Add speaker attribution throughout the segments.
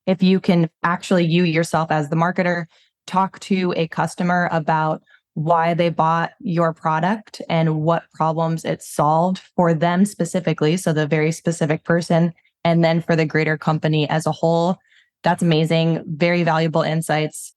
Speaker 1: if you can actually, you yourself as the marketer, talk to a customer about why they bought your product and what problems it solved for them specifically, so the very specific person, and then for the greater company as a whole, that's amazing. Very valuable insights.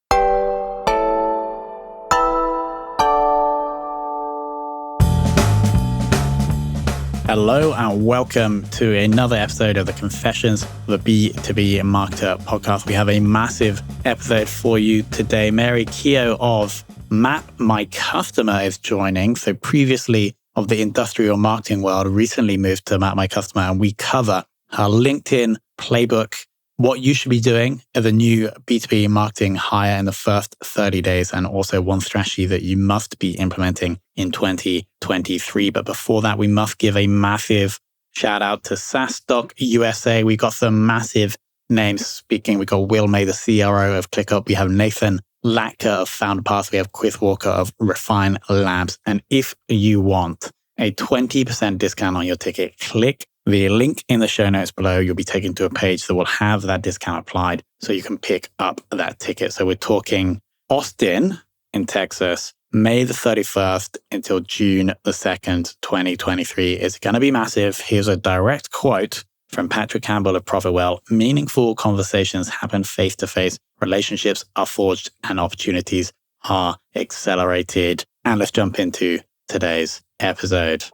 Speaker 2: Hello and welcome to another episode of the Confessions of a B2B Marketer podcast. We have a massive episode for you today. Mary Keough of Map My Customer is joining. So previously of the industrial marketing world, recently moved to Map My Customer, and we cover her LinkedIn playbook, what you should be doing as a new B2B marketing hire in the first 30 days, and also one strategy that you must be implementing in 2023. But before that, we must give a massive shout out to SaaStock USA. We got some massive names speaking. We got Will May, the CRO of ClickUp. We have Nathan Latka of FounderPath. We have Chris Walker of Refine Labs. And if you want a 20% discount on your ticket, click the link in the show notes below. You'll be taken to a page that will have that discount applied so you can pick up that ticket. So we're talking Austin in Texas, May the 31st until June the 2nd, 2023. It's going to be massive. Here's a direct quote from Patrick Campbell of ProfitWell. Meaningful conversations happen face-to-face. Relationships are forged and opportunities are accelerated. And let's jump into today's episode.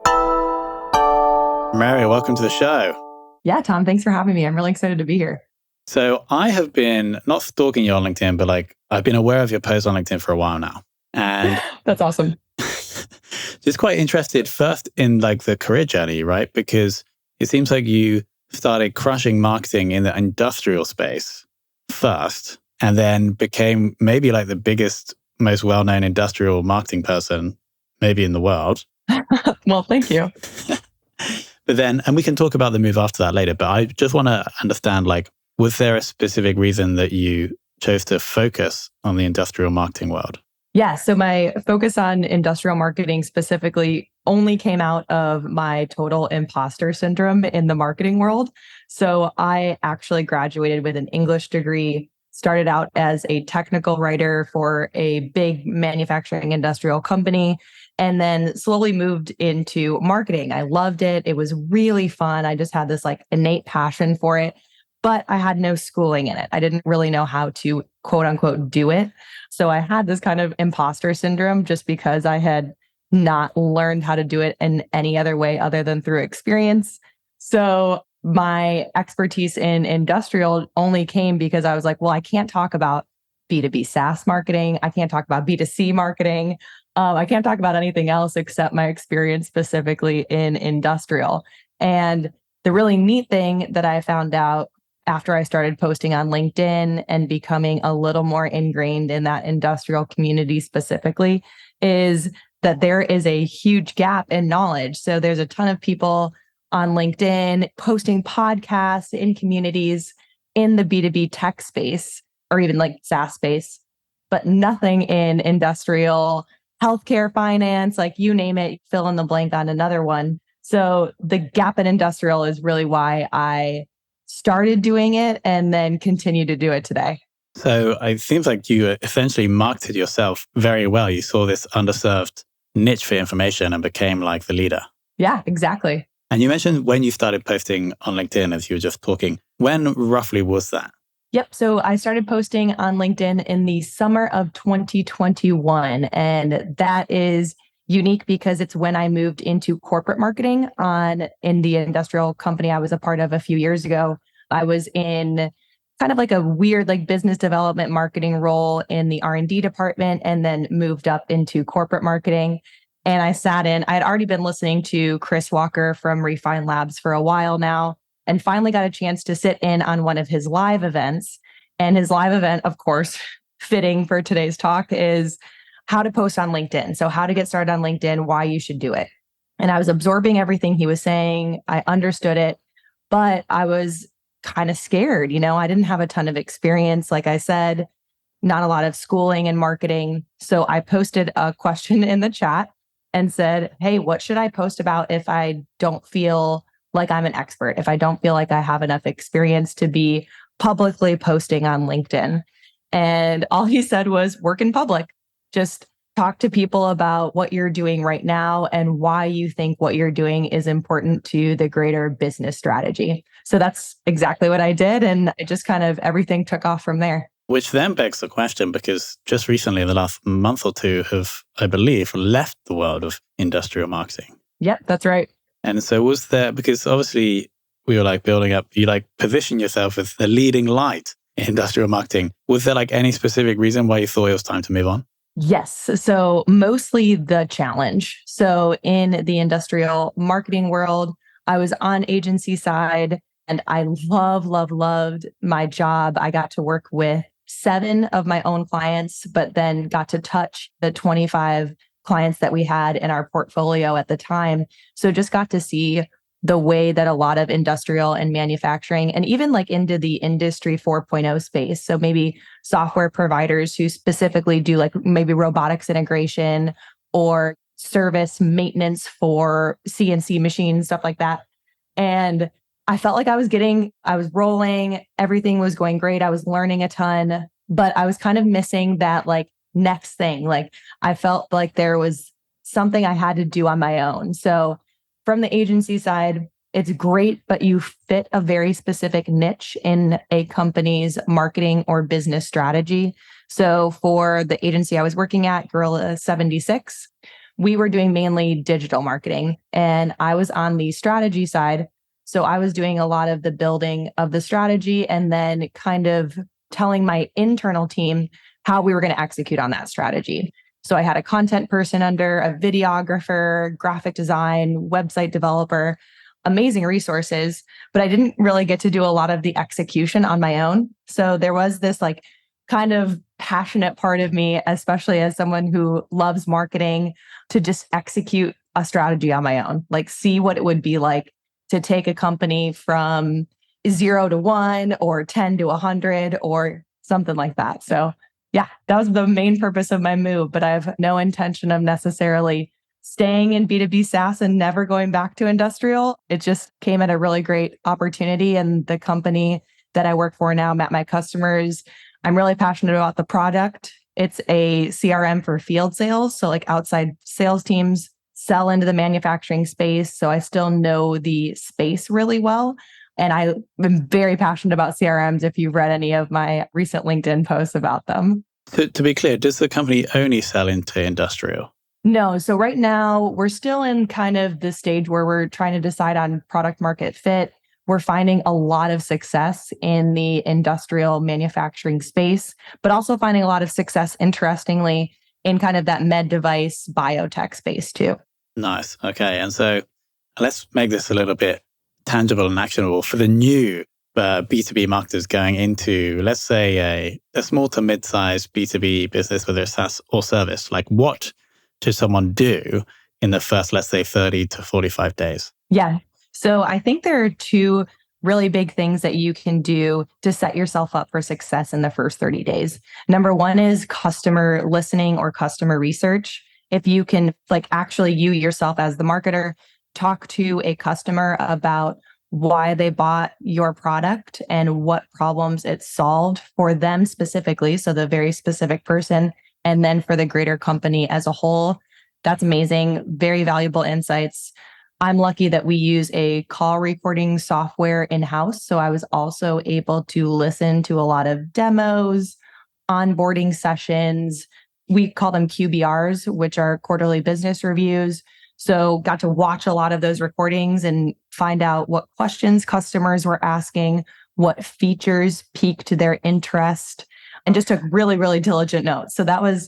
Speaker 2: Mary, welcome to the show.
Speaker 1: Yeah, Tom, thanks for having me. I'm really excited to be here.
Speaker 2: So I have been not stalking you on LinkedIn, but I've been aware of your posts on LinkedIn for a while now. And
Speaker 1: that's awesome.
Speaker 2: Just quite interested first in the career journey, right? Because it seems like you started crushing marketing in the industrial space first, and then became maybe the biggest, most well-known industrial marketing person maybe in the world.
Speaker 1: Well, thank you.
Speaker 2: But then, and we can talk about the move after that later, but I just want to understand, was there a specific reason that you chose to focus on the industrial marketing world?
Speaker 1: Yeah, so my focus on industrial marketing specifically only came out of my total imposter syndrome in the marketing world. So I actually graduated with an English degree, started out as a technical writer for a big manufacturing industrial company, and then slowly moved into marketing. I loved it. It was really fun. I just had this innate passion for it, but I had no schooling in it. I didn't really know how to quote unquote do it. So I had this kind of imposter syndrome just because I had not learned how to do it in any other way other than through experience. So my expertise in industrial only came because I was like, well, I can't talk about B2B SaaS marketing. I can't talk about B2C marketing. I can't talk about anything else except my experience specifically in industrial. And the really neat thing that I found out after I started posting on LinkedIn and becoming a little more ingrained in that industrial community specifically is that there is a huge gap in knowledge. So there's a ton of people on LinkedIn posting podcasts in communities in the B2B tech space or even SaaS space, but nothing in industrial, healthcare, finance, you name it, fill in the blank on another one. So the gap in industrial is really why I started doing it and then continue to do it today.
Speaker 2: So it seems like you essentially marketed yourself very well. You saw this underserved niche for information and became the leader.
Speaker 1: Yeah, exactly.
Speaker 2: And you mentioned when you started posting on LinkedIn, as you were just talking. When roughly was that?
Speaker 1: Yep. So I started posting on LinkedIn in the summer of 2021. And that is unique because it's when I moved into corporate marketing in the industrial company I was a part of a few years ago. I was in kind of a weird business development marketing role in the R&D department and then moved up into corporate marketing. And I had already been listening to Chris Walker from Refine Labs for a while now, and finally got a chance to sit in on one of his live events. And his live event, of course, fitting for today's talk, is how to post on LinkedIn. So how to get started on LinkedIn, why you should do it. And I was absorbing everything he was saying. I understood it, but I was kind of scared. I didn't have a ton of experience. Like I said, not a lot of schooling in marketing. So I posted a question in the chat and said, hey, what should I post about if I don't feel like I'm an expert, if I don't feel like I have enough experience to be publicly posting on LinkedIn. And all he said was work in public. Just talk to people about what you're doing right now and why you think what you're doing is important to the greater business strategy. So that's exactly what I did. And it just kind of everything took off from there.
Speaker 2: Which then begs the question, because just recently, in the last month or two, have, I believe, left the world of industrial marketing.
Speaker 1: Yep, that's right.
Speaker 2: And so was there, because obviously we were like building up, you like position yourself as the leading light in industrial marketing. Was there like any specific reason why you thought it was time to move on?
Speaker 1: Yes. So mostly the challenge. So in the industrial marketing world, I was on agency side and I loved my job. I got to work with 7 of my own clients, but then got to touch the 25 clients that we had in our portfolio at the time. So just got to see the way that a lot of industrial and manufacturing and even like into the industry 4.0 space. So maybe software providers who specifically do like maybe robotics integration or service maintenance for CNC machines, stuff like that. And I felt like I was rolling, everything was going great. I was learning a ton, but I was kind of missing that like next thing. Like I felt like there was something I had to do on my own. So from the agency side, it's great, but you fit a very specific niche in a company's marketing or business strategy. So for the agency I was working at, Gorilla 76, we were doing mainly digital marketing and I was on the strategy side. So I was doing a lot of the building of the strategy and then kind of telling my internal team how we were going to execute on that strategy. So I had a content person under, a videographer, graphic design, website developer, amazing resources, but I didn't really get to do a lot of the execution on my own. So there was this like kind of passionate part of me, especially as someone who loves marketing, to just execute a strategy on my own, like see what it would be like to take a company from 0 to 1 or 10 to 100 or something like that. So yeah, that was the main purpose of my move, but I have no intention of necessarily staying in B2B SaaS and never going back to industrial. It just came at a really great opportunity. And the company that I work for now met my customers. I'm really passionate about the product. It's a CRM for field sales. So like outside sales teams sell into the manufacturing space. So I still know the space really well. And I'm very passionate about CRMs if you've read any of my recent LinkedIn posts about them.
Speaker 2: To be clear, does the company only sell into industrial?
Speaker 1: No. So right now we're still in kind of the stage where we're trying to decide on product market fit. We're finding a lot of success in the industrial manufacturing space, but also finding a lot of success, interestingly, in kind of that med device biotech space too.
Speaker 2: Nice. Okay. And so let's make this a little bit tangible and actionable for the new B2B marketers going into, let's say, a small to mid-sized B2B business, whether it's SaaS or service. Like what should someone do in the first, let's say, 30 to 45 days?
Speaker 1: Yeah. So I think there are 2 really big things that you can do to set yourself up for success in the first 30 days. Number 1 is customer listening or customer research. If you can like actually you yourself as the marketer, talk to a customer about why they bought your product and what problems it solved for them specifically. So the very specific person, and then for the greater company as a whole. That's amazing. Very valuable insights. I'm lucky that we use a call recording software in-house. So I was also able to listen to a lot of demos, onboarding sessions. We call them QBRs, which are quarterly business reviews. So got to watch a lot of those recordings and find out what questions customers were asking, what features piqued their interest, and just took really diligent notes. So that was,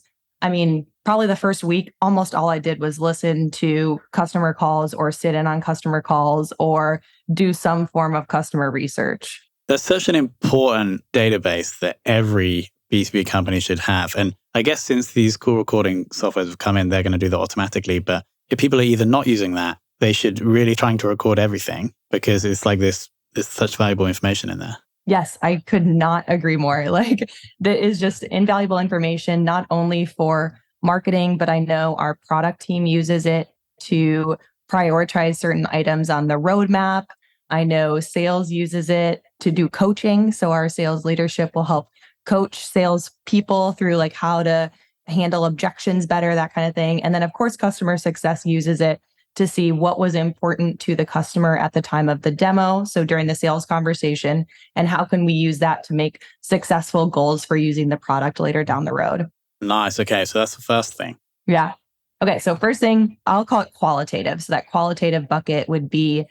Speaker 1: probably the first week, almost all I did was listen to customer calls or sit in on customer calls or do some form of customer research.
Speaker 2: That's such an important database that every B2B company should have. And I guess since these call recording softwares have come in, they're going to do that automatically. But if people are either not using that, they should really trying to record everything because it's like there's such valuable information in there.
Speaker 1: Yes, I could not agree more. Like that is just invaluable information, not only for marketing, but I know our product team uses it to prioritize certain items on the roadmap. I know sales uses it to do coaching. So our sales leadership will help coach sales people through like how to handle objections better, that kind of thing. And then of course, customer success uses it to see what was important to the customer at the time of the demo. So during the sales conversation, and how can we use that to make successful goals for using the product later down the road.
Speaker 2: Nice. Okay. So that's the first thing.
Speaker 1: Yeah. Okay. So first thing, I'll call it qualitative. So that qualitative bucket would be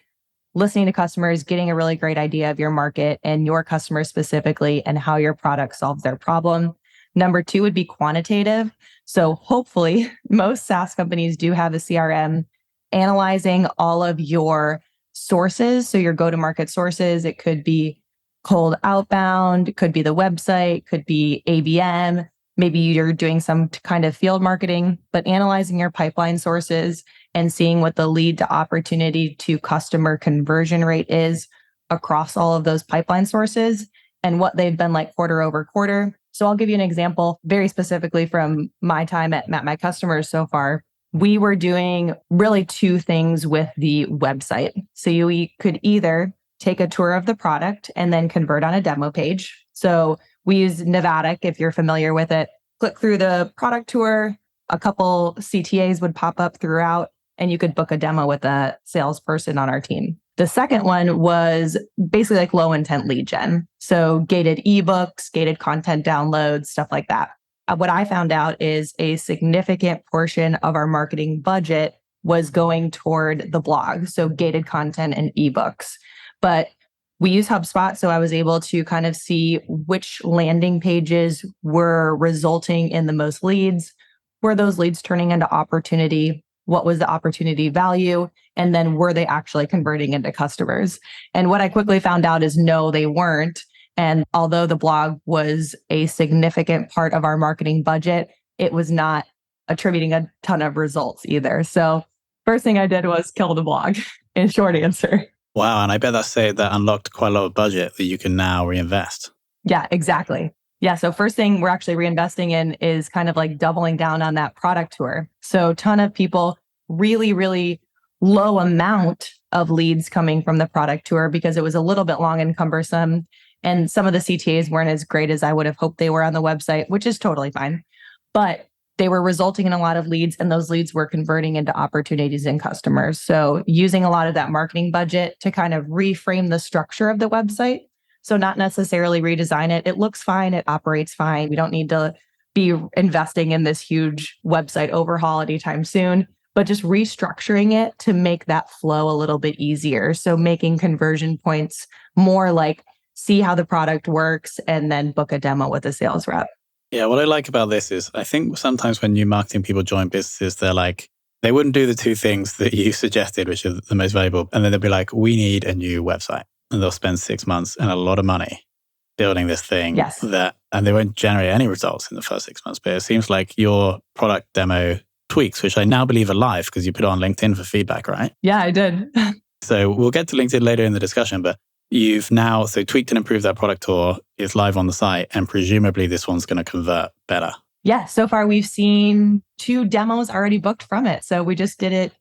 Speaker 1: listening to customers, getting a really great idea of your market and your customers specifically and how your product solves their problem. Number two would be quantitative. So hopefully most SaaS companies do have a CRM analyzing all of your sources. So your go-to-market sources, it could be cold outbound, could be the website, could be ABM. Maybe you're doing some kind of field marketing, but analyzing your pipeline sources and seeing what the lead to opportunity to customer conversion rate is across all of those pipeline sources and what they've been like quarter over quarter. So I'll give you an example very specifically from my time at my customers so far. We were doing really two things with the website. So you could either take a tour of the product and then convert on a demo page. So we use Nevada, if you're familiar with it. Click through the product tour, a couple CTAs would pop up throughout, and you could book a demo with a salesperson on our team. The second one was basically like low intent lead gen. So gated ebooks, gated content downloads, stuff like that. What I found out is a significant portion of our marketing budget was going toward the blog. So gated content and ebooks. But we use HubSpot, so I was able to kind of see which landing pages were resulting in the most leads. Were those leads turning into opportunity? What was the opportunity value? And then were they actually converting into customers? And what I quickly found out is no, they weren't. And although the blog was a significant part of our marketing budget, it was not attributing a ton of results either. So first thing I did was kill the blog, in short answer.
Speaker 2: Wow. And I bet that unlocked quite a lot of budget that you can now reinvest.
Speaker 1: Yeah, exactly. Yeah. So first thing we're actually reinvesting in is kind of like doubling down on that product tour. So a ton of people, really, really low amount of leads coming from the product tour because it was a little bit long and cumbersome. And some of the CTAs weren't as great as I would have hoped they were on the website, which is totally fine. But they were resulting in a lot of leads, and those leads were converting into opportunities and customers. So using a lot of that marketing budget to kind of reframe the structure of the website. So not necessarily redesign it. It looks fine. It operates fine. We don't need to be investing in this huge website overhaul anytime soon, but just restructuring it to make that flow a little bit easier. So making conversion points more like see how the product works and then book a demo with a sales rep.
Speaker 2: Yeah, what I like about this is I think sometimes when new marketing people join businesses, they're like, they wouldn't do the two things that you suggested, which are the most valuable. And then they'll be like, we need a new website. And they'll spend 6 months and a lot of money building this thing.
Speaker 1: Yes.
Speaker 2: And they won't generate any results in the first 6 months. But it seems like your product demo tweaks, which I now believe are live because you put it on LinkedIn for feedback, right?
Speaker 1: Yeah, I did.
Speaker 2: So we'll get to LinkedIn later in the discussion, but you've now tweaked and improved that product tour. It's live on the site, and presumably this one's going to convert better.
Speaker 1: Yeah, so far we've seen 2 demos already booked from it. So we just did it,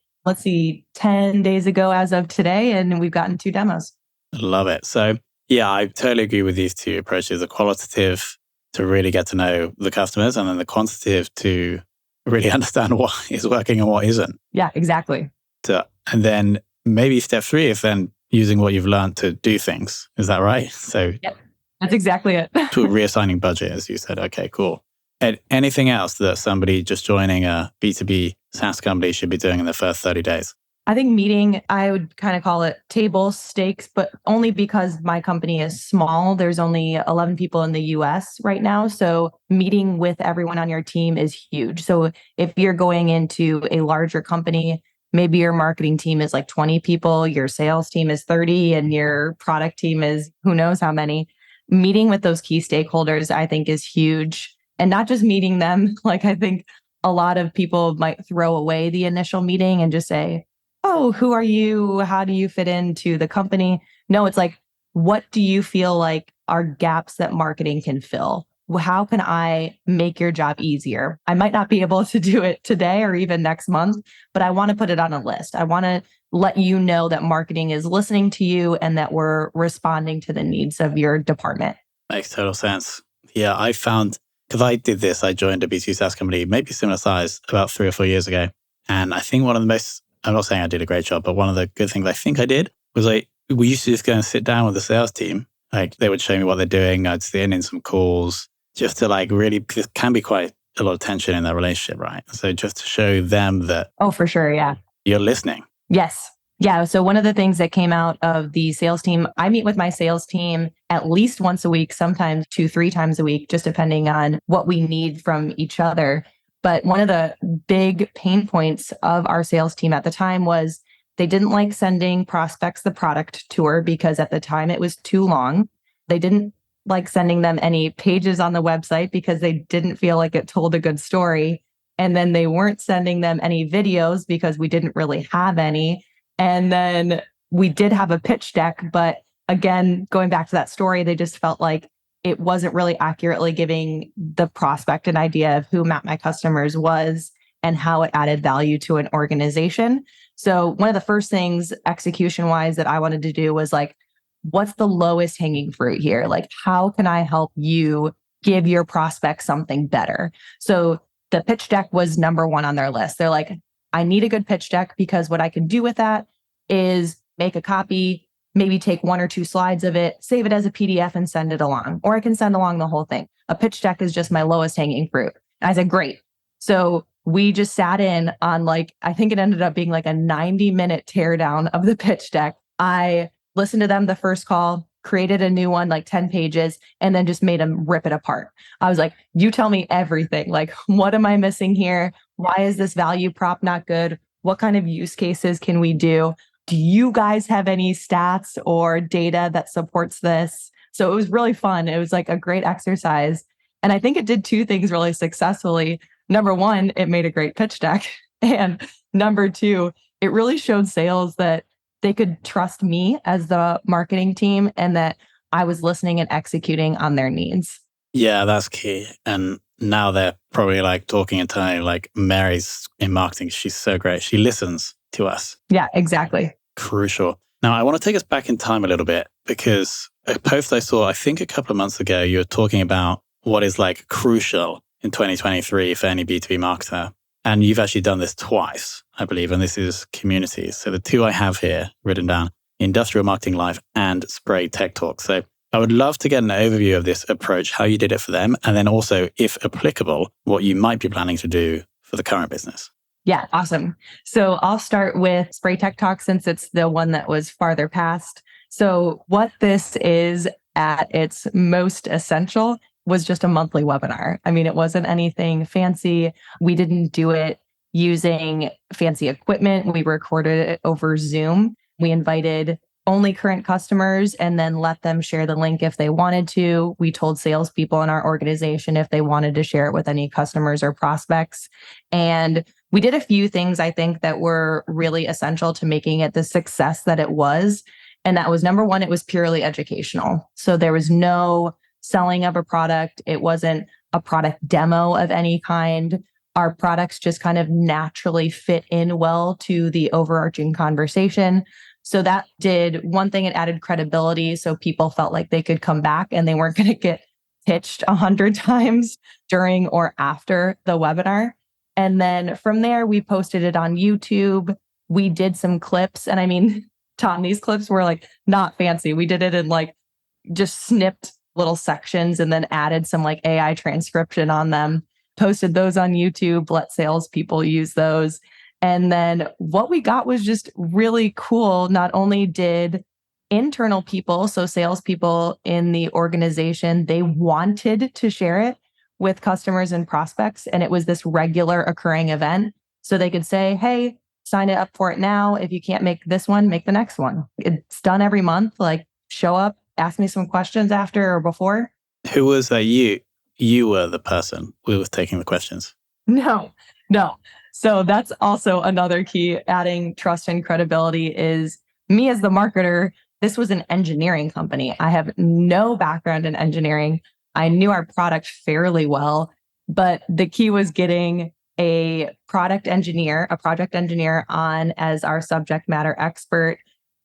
Speaker 1: 10 days ago as of today, and we've gotten 2 demos.
Speaker 2: Love it. So yeah, I totally agree with these two approaches, the qualitative to really get to know the customers, and then the quantitative to really understand what is working and what isn't.
Speaker 1: Yeah, exactly.
Speaker 2: And then maybe step 3 is then using what you've learned to do things. Is that right? So
Speaker 1: yep, that's exactly it.
Speaker 2: To reassigning budget, as you said. Okay, cool. And anything else that somebody just joining a B2B SaaS company should be doing in the first 30 days?
Speaker 1: I think meeting, I would kind of call it table stakes, but only because my company is small. There's only 11 people in the US right now. So meeting with everyone on your team is huge. So if you're going into a larger company, maybe your marketing team is like 20 people, your sales team is 30, and your product team is who knows how many. Meeting with those key stakeholders, I think, is huge. And not just meeting them. Like, I think a lot of people might throw away the initial meeting and just say, oh, who are you? How do you fit into the company? No, it's like, what do you feel like are gaps that marketing can fill? how can I make your job easier? I might not be able to do it today or even next month, but I want to put it on a list. I want to let you know that marketing is listening to you and that we're responding to the needs of your department.
Speaker 2: Makes total sense. Yeah, I found, because I did this, I joined a B2B SaaS company, maybe similar size, about 3 or 4 years ago. And I think one of the most, I'm not saying I did a great job, but one of the good things I think I did was we used to just go and sit down with the sales team. Like they would show me what they're doing. I'd sit in some calls just to really, because it can be quite a lot of tension in that relationship, right? So just to show them that.
Speaker 1: Oh, for sure. Yeah.
Speaker 2: You're listening.
Speaker 1: Yes. Yeah. So one of the things that came out of the sales team, I meet with my sales team at least once a week, sometimes 2-3 times a week, just depending on what we need from each other. But one of the big pain points of our sales team at the time was they didn't like sending prospects the product tour because at the time it was too long. They didn't like sending them any pages on the website because they didn't feel like it told a good story. And then they weren't sending them any videos because we didn't really have any. And then we did have a pitch deck, but again, going back to that story, they just felt like it wasn't really accurately giving the prospect an idea of who Map My Customers was and how it added value to an organization. So one of the first things execution wise that I wanted to do was like, what's the lowest hanging fruit here? Like, how can I help you give your prospect something better? So the pitch deck was number one on their list. They're like, I need a good pitch deck because what I can do with that is make a copy, maybe take 1 or 2 slides of it, save it as a PDF and send it along, or I can send along the whole thing. A pitch deck is just my lowest hanging fruit. And I said, great. So we just sat in on I think it ended up being like a 90-minute teardown of the pitch deck. I listened to them the first call, created a new one, like 10 pages, and then just made them rip it apart. I was like, you tell me everything. Like, what am I missing here? Why is this value prop not good? What kind of use cases can we do? Do you guys have any stats or data that supports this? So it was really fun. It was like a great exercise. And I think it did 2 things really successfully. Number one, it made a great pitch deck. And number 2, it really showed sales that they could trust me as the marketing team and that I was listening and executing on their needs.
Speaker 2: Yeah, that's key. And now they're probably talking internally, like Mary's in marketing. She's so great. She listens to us.
Speaker 1: Yeah, exactly.
Speaker 2: Crucial. Now, I want to take us back in time a little bit because a post I saw, I think a couple of months ago, you were talking about what is crucial in 2023 for any B2B marketer. And you've actually done this twice, I believe, and this is communities. So the 2 I have here written down, Industrial Marketing Live and Spray Tech Talk. So I would love to get an overview of this approach, how you did it for them, and then also, if applicable, what you might be planning to do for the current business.
Speaker 1: Yeah, awesome. So I'll start with Spray Tech Talk since it's the one that was farther past. So what this is at its most essential was just a monthly webinar. I mean, it wasn't anything fancy. We didn't do it using fancy equipment. We recorded it over Zoom. We invited only current customers and then let them share the link if they wanted to. We told salespeople in our organization if they wanted to share it with any customers or prospects. And we did a few things, I think, that were really essential to making it the success that it was. And that was number one, it was purely educational. So there was no selling of a product. It wasn't a product demo of any kind. Our products just kind of naturally fit in well to the overarching conversation. So that did one thing, it added credibility. So people felt like they could come back and they weren't going to get pitched 100 times during or after the webinar. And then from there, we posted it on YouTube. We did some clips. And I mean, Tom, these clips were not fancy. We did it in just snipped little sections and then added some AI transcription on them, posted those on YouTube, let salespeople use those. And then what we got was just really cool. Not only did internal people, so salespeople in the organization, they wanted to share it with customers and prospects. And it was this regular occurring event. So they could say, hey, sign it up for it now. If you can't make this one, make the next one. It's done every month. Show up, ask me some questions after or before.
Speaker 2: Who was that? You were the person who was taking the questions.
Speaker 1: No. So that's also another key, adding trust and credibility is me as the marketer. This was an engineering company. I have no background in engineering. I knew our product fairly well, but the key was getting a project engineer on as our subject matter expert,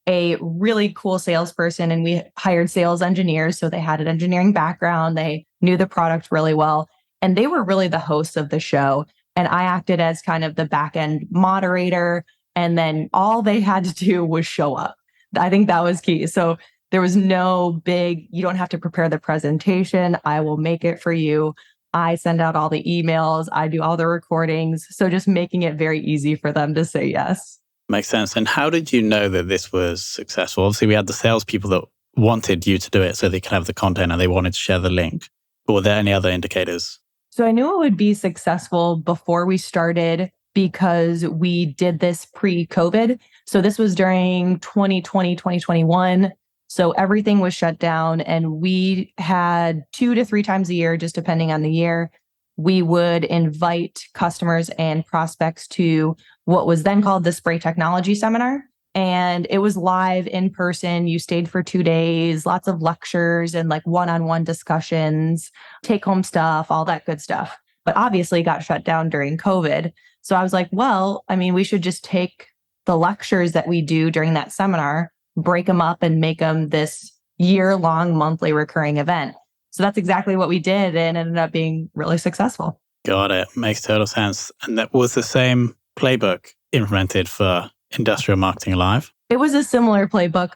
Speaker 1: a really cool salesperson. And we hired sales engineers. So they had an engineering background. They knew the product really well. And they were really the hosts of the show. And I acted as kind of the back end moderator. And then all they had to do was show up. I think that was key. So there was no big, you don't have to prepare the presentation. I will make it for you. I send out all the emails. I do all the recordings. So just making it very easy for them to say yes.
Speaker 2: Makes sense. And how did you know that this was successful? Obviously, we had the salespeople that wanted you to do it so they could have the content and they wanted to share the link. But were there any other indicators?
Speaker 1: So I knew it would be successful before we started because we did this pre-COVID. So this was during 2020, 2021. So everything was shut down and we had 2 to 3 times a year, just depending on the year, we would invite customers and prospects to what was then called the Spray Technology Seminar. And it was live in person. You stayed for 2 days, lots of lectures and like one-on-one discussions, take home stuff, all that good stuff. But obviously got shut down during COVID. So I was like, well, I mean, we should just take the lectures that we do during that seminar, break them up and make them this year-long monthly recurring event. So that's exactly what we did and ended up being really successful.
Speaker 2: Got it. Makes total sense. And that was the same playbook implemented for Industrial Marketing Live?
Speaker 1: It was a similar playbook.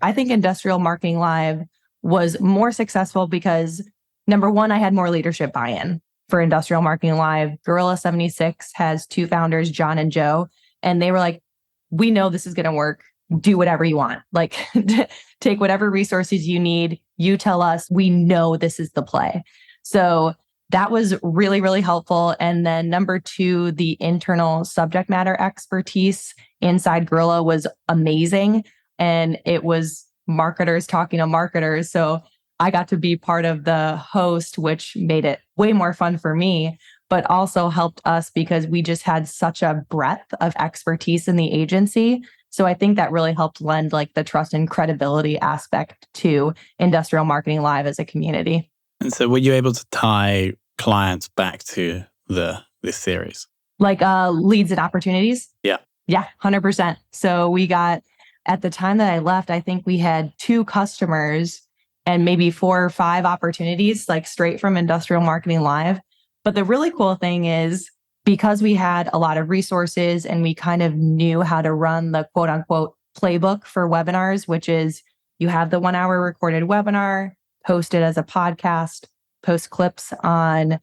Speaker 1: I think Industrial Marketing Live was more successful because number one, I had more leadership buy-in for Industrial Marketing Live. Gorilla 76 has 2 founders, John and Joe, and they were like, we know this is going to work. Do whatever you want. Like take whatever resources you need. You tell us, we know this is the play. So that was really, really helpful. And then number 2, the internal subject matter expertise inside Gorilla was amazing. And it was marketers talking to marketers. So I got to be part of the host, which made it way more fun for me, but also helped us because we just had such a breadth of expertise in the agency. So I think that really helped lend like the trust and credibility aspect to Industrial Marketing Live as a community.
Speaker 2: And so were you able to tie clients back to this series?
Speaker 1: Like leads and opportunities?
Speaker 2: Yeah.
Speaker 1: Yeah, 100%. So we got, at the time that I left, I think we had 2 customers and maybe 4 or 5 opportunities, like straight from Industrial Marketing Live. But the really cool thing is because we had a lot of resources and we kind of knew how to run the quote unquote playbook for webinars, which is you have the 1-hour recorded webinar, post it as a podcast, post clips on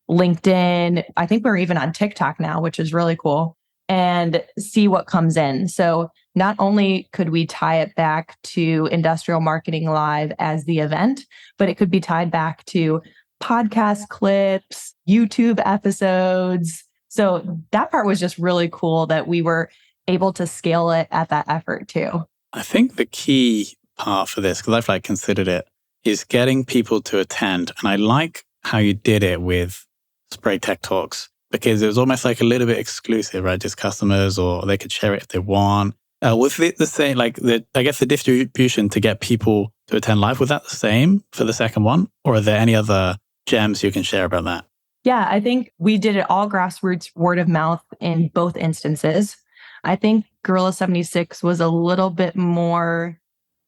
Speaker 1: LinkedIn. I think we're even on TikTok now, which is really cool, and see what comes in. So not only could we tie it back to Industrial Marketing Live as the event, but it could be tied back to podcast clips, YouTube episodes. So that part was just really cool that we were able to scale it at that effort too.
Speaker 2: I think the key part for this, because I've like considered it, is getting people to attend. And I like how you did it with Spray Tech Talks, because it was almost like a little bit exclusive, right? Just customers, or they could share it if they want. Was it the same, like I guess the distribution to get people to attend live, was that the same for the second one? Or are there any other gems you can share about that?
Speaker 1: Yeah, I think we did it all grassroots word of mouth in both instances. I think Gorilla 76 was a little bit more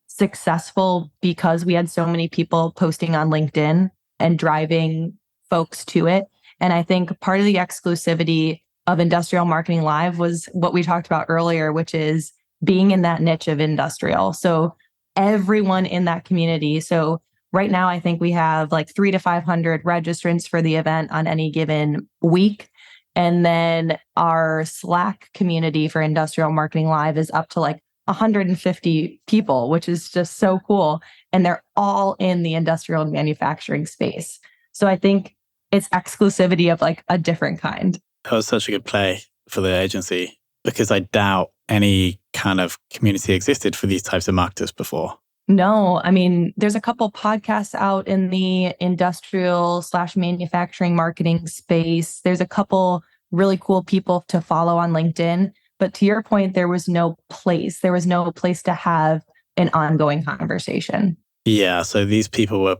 Speaker 1: successful because we had so many people posting on LinkedIn and driving folks to it. And I think part of the exclusivity of Industrial Marketing Live was what we talked about earlier, which is being in that niche of industrial. So everyone in that community. So right now, I think we have like 300 to 500 registrants for the event on any given week. And then our Slack community for Industrial Marketing Live is up to like 150 people, which is just so cool. And they're all in the industrial and manufacturing space. So I think it's exclusivity of like a different kind.
Speaker 2: That was such a good play for the agency, because I doubt any kind of community existed for these types of marketers before.
Speaker 1: No, I mean, there's a couple podcasts out in the industrial/manufacturing marketing space. There's a couple really cool people to follow on LinkedIn. But to your point, there was no place. There was no place to have an ongoing conversation.
Speaker 2: Yeah. So these people were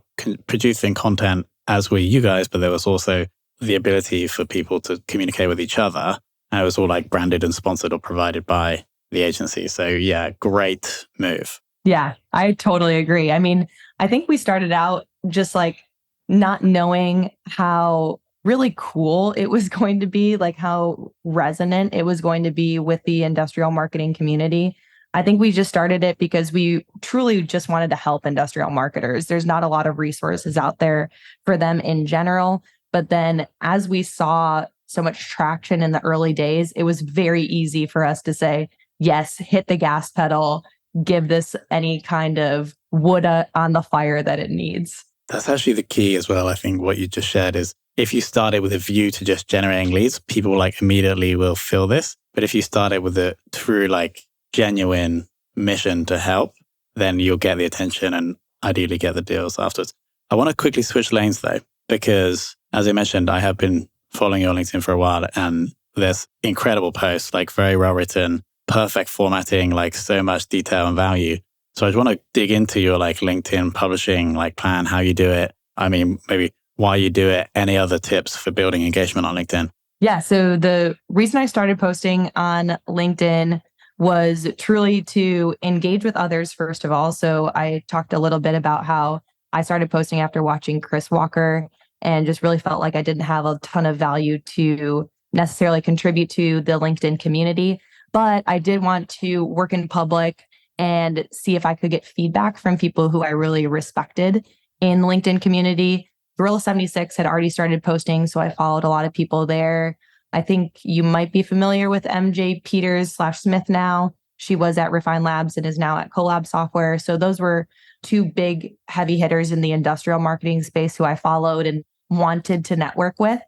Speaker 2: producing content as were you guys, but there was also the ability for people to communicate with each other. And it was all like branded and sponsored or provided by the agency. So yeah, great move.
Speaker 1: Yeah, I totally agree. I mean, I think we started out just like not knowing how really cool it was going to be, like how resonant it was going to be with the industrial marketing community. I think we just started it because we truly just wanted to help industrial marketers. There's not a lot of resources out there for them in general. But then as we saw so much traction in the early days, it was very easy for us to say, yes, hit the gas pedal, give this any kind of wood on the fire that it needs.
Speaker 2: That's actually the key as well. I think what you just shared is if you started with a view to just generating leads, people like immediately will feel this. But if you started with a true, like genuine mission to help, then you'll get the attention and ideally get the deals afterwards. I want to quickly switch lanes though, because as I mentioned, I have been following you on LinkedIn for a while and there's incredible posts, like very well written, perfect formatting, like so much detail and value. So I just want to dig into your like LinkedIn publishing like plan, how you do it. I mean, maybe why you do it, any other tips for building engagement on LinkedIn?
Speaker 1: Yeah. So the reason I started posting on LinkedIn was truly to engage with others, first of all. So I talked a little bit about how I started posting after watching Chris Walker and just really felt like I didn't have a ton of value to necessarily contribute to the LinkedIn community. But I did want to work in public and see if I could get feedback from people who I really respected in the LinkedIn community. Gorilla 76 had already started posting, so I followed a lot of people there. I think you might be familiar with MJ Peters/Smith now. She was at Refine Labs and is now at Collab Software. So those were two big heavy hitters in the industrial marketing space who I followed and wanted to network with.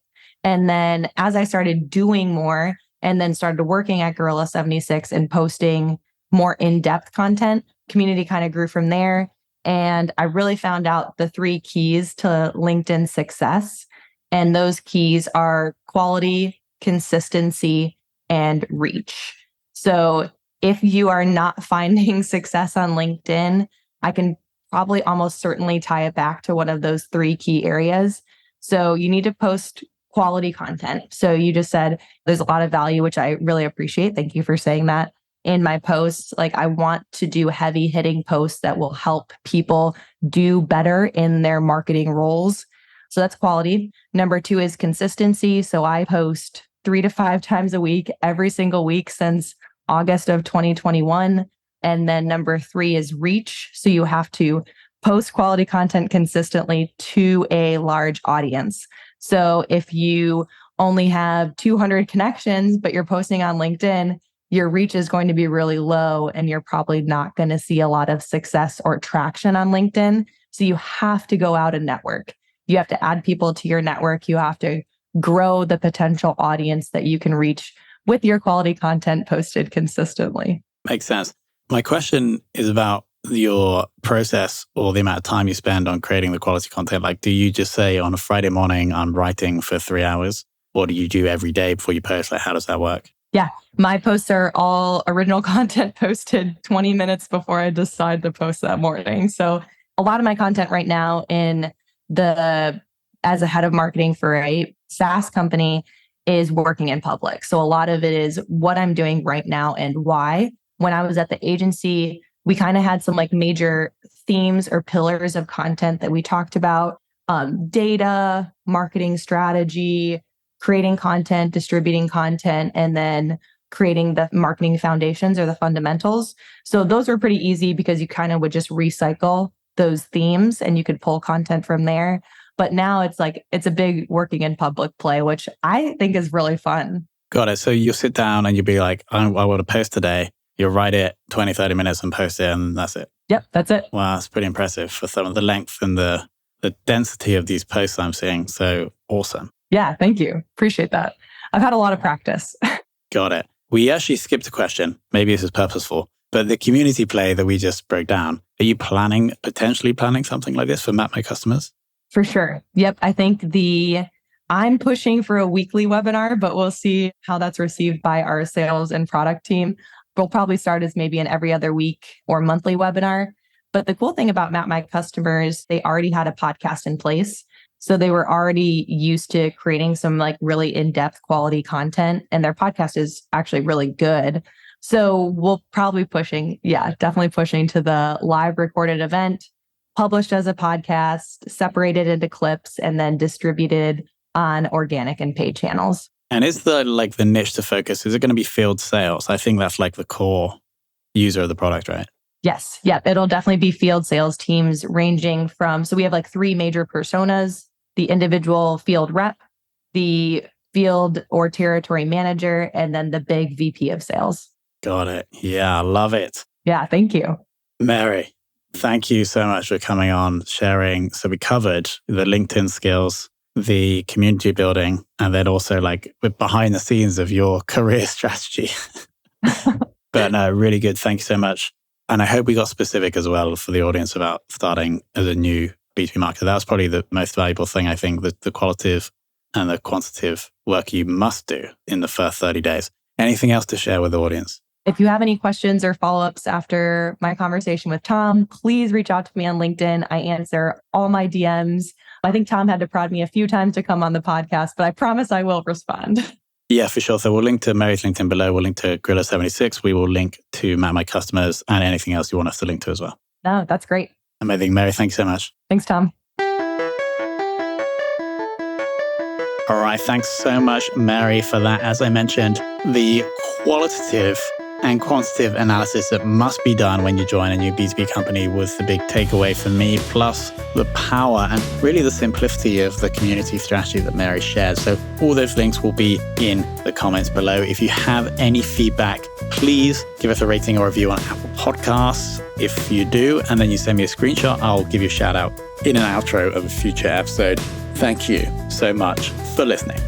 Speaker 1: And then as I started doing more and then started working at Gorilla 76 and posting more in-depth content, community kind of grew from there. And I really found out the three keys to LinkedIn success. And those keys are quality, consistency, and reach. So if you are not finding success on LinkedIn, I can probably almost certainly tie it back to one of those three key areas. So you need to post quality content. So you just said there's a lot of value, which I really appreciate. Thank you for saying that. In my posts, like I want to do heavy hitting posts that will help people do better in their marketing roles. So that's quality. Number two is consistency. So I post 3 to 5 times a week, every single week since August of 2021. And then number three is reach. So you have to post quality content consistently to a large audience. So if you only have 200 connections, but you're posting on LinkedIn, your reach is going to be really low and you're probably not going to see a lot of success or traction on LinkedIn. So you have to go out and network. You have to add people to your network. You have to grow the potential audience that you can reach with your quality content posted consistently.
Speaker 2: Makes sense. My question is about your process or the amount of time you spend on creating the quality content. Like, do you just say on a Friday morning, I'm writing for 3 hours? Or do you do every day before you post? Like, how does that work?
Speaker 1: Yeah, my posts are all original content posted 20 minutes before I decide to post that morning. So a lot of my content right now as a head of marketing for a SaaS company is working in public. So a lot of it is what I'm doing right now and why. When I was at the agency, we kind of had some like major themes or pillars of content that we talked about: data, marketing strategy, creating content, distributing content, and then creating the marketing foundations or the fundamentals. So those were pretty easy because you kind of would just recycle those themes and you could pull content from there. But now it's a big working in public play, which I think is really fun.
Speaker 2: Got it. So you'll sit down and you'll be like, I want to post today. You'll write it 20, 30 minutes and post it and that's it.
Speaker 1: Yep, that's it.
Speaker 2: Wow, that's pretty impressive for some of the length and the density of these posts I'm seeing. So awesome.
Speaker 1: Yeah, thank you. Appreciate that. I've had a lot of practice.
Speaker 2: Got it. We actually skipped a question. Maybe this is purposeful, but the community play that we just broke down, are you potentially planning something like this for Map My Customers?
Speaker 1: For sure. Yep. I think I'm pushing for a weekly webinar, but we'll see how that's received by our sales and product team. We'll probably start as maybe an every other week or monthly webinar. But the cool thing about Map My Customers, they already had a podcast in place. So they were already used to creating some like really in-depth quality content, and their podcast is actually really good. So we'll probably definitely pushing to the live recorded event, published as a podcast, separated into clips, and then distributed on organic and paid channels.
Speaker 2: And is the niche to focus, is it going to be field sales? I think that's like the core user of the product, right?
Speaker 1: Yes. Yeah. It'll definitely be field sales teams ranging from, so we have like 3 major personas: the individual field rep, the field or territory manager, and then the big VP of sales.
Speaker 2: Got it. Yeah, I love it.
Speaker 1: Yeah. Thank you.
Speaker 2: Mary, thank you so much for coming on, sharing. So we covered the LinkedIn skills, the community building, and then also like behind the scenes of your career strategy. But no, really good. Thank you so much. And I hope we got specific as well for the audience about starting as a new B2B marketer. That was probably the most valuable thing, I think, the qualitative and the quantitative work you must do in the first 30 days. Anything else to share with the audience?
Speaker 1: If you have any questions or follow-ups after my conversation with Tom, please reach out to me on LinkedIn. I answer all my DMs. I think Tom had to prod me a few times to come on the podcast, but I promise I will respond.
Speaker 2: Yeah, for sure. So we'll link to Mary's LinkedIn below. We'll link to Gorilla76. We will link to Map My Customers and anything else you want us to link to as well.
Speaker 1: No, that's great.
Speaker 2: Amazing. Mary, thank you so much.
Speaker 1: Thanks, Tom.
Speaker 2: All right. Thanks so much, Mary, for that. As I mentioned, the qualitative and quantitative analysis that must be done when you join a new B2B company was the big takeaway for me, plus the power and really the simplicity of the community strategy that Mary shared. So all those links will be in the comments below. If you have any feedback, please give us a rating or review on Apple Podcasts. If you do, and then you send me a screenshot, I'll give you a shout out in an outro of a future episode. Thank you so much for listening.